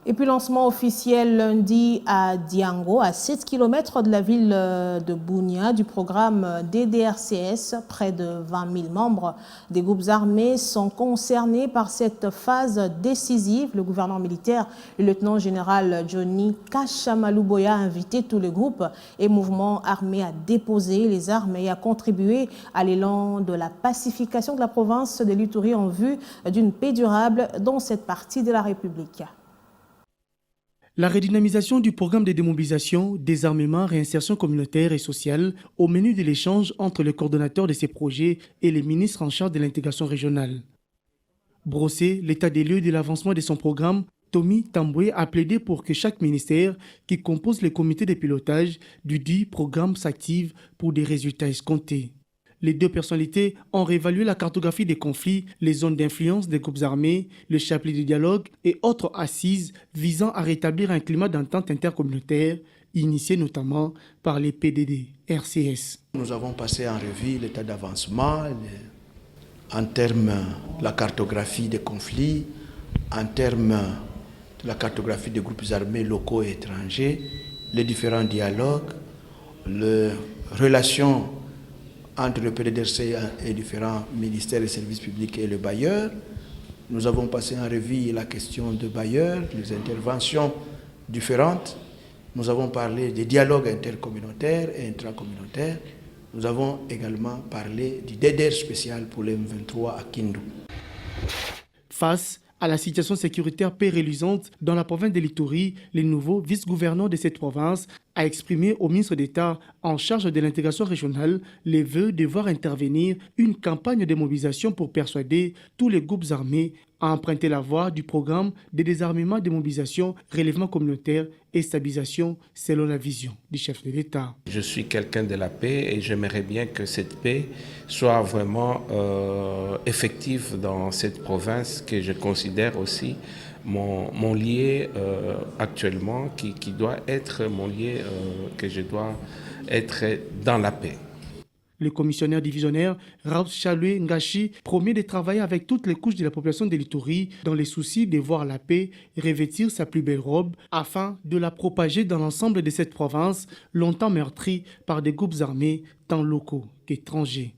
Et puis lancement officiel lundi à Diango, à 7 km de la ville de Bunia, du programme DDRCS. Près de 20 000 membres des groupes armés sont concernés par cette phase décisive. Le gouverneur militaire, le lieutenant-général Johnny Kachamalouboya a invité tous les groupes et mouvements armés à déposer les armes et à contribuer à l'élan de la pacification de la province de l'Ituri en vue d'une paix durable dans cette partie de la République. La redynamisation du programme de démobilisation, désarmement, réinsertion communautaire et sociale au menu de l'échange entre le coordonnateur de ces projets et les ministres en charge de l'intégration régionale. Brossé l'état des lieux de l'avancement de son programme, Tommy Tamboué a plaidé pour que chaque ministère qui compose le comité de pilotage du dit programme s'active pour des résultats escomptés. Les deux personnalités ont réévalué la cartographie des conflits, les zones d'influence des groupes armés, le chapelet du dialogue et autres assises visant à rétablir un climat d'entente intercommunautaire, initié notamment par les PDD RCS. Nous avons passé en revue l'état d'avancement en termes de la cartographie des conflits, en termes de la cartographie des groupes armés locaux et étrangers, les différents dialogues, les relations entre le PDDRC et différents ministères et services publics et le bailleur. Nous avons passé en revue la question de bailleurs, les interventions différentes. Nous avons parlé des dialogues intercommunautaires et intracommunautaires. Nous avons également parlé du DDR spécial pour les M23 à Kindu. Face à la situation sécuritaire peu reluisante dans la province de l'Ituri, le nouveau vice-gouverneur de cette province a exprimé au ministre d'État en charge de l'intégration régionale les vœux de voir intervenir une campagne de mobilisation pour persuader tous les groupes armés à emprunter la voie du programme de désarmement, de mobilisation, relèvement communautaire et stabilisation selon la vision du chef de l'État. Je suis quelqu'un de la paix et j'aimerais bien que cette paix soit vraiment effective dans cette province que je considère aussi mon lié actuellement, qui doit être mon lié, que je dois être dans la paix. Le commissionnaire divisionnaire Raoul Chaloué Ngachi promet de travailler avec toutes les couches de la population de l'Ituri dans les soucis de voir la paix revêtir sa plus belle robe afin de la propager dans l'ensemble de cette province longtemps meurtrie par des groupes armés tant locaux qu'étrangers.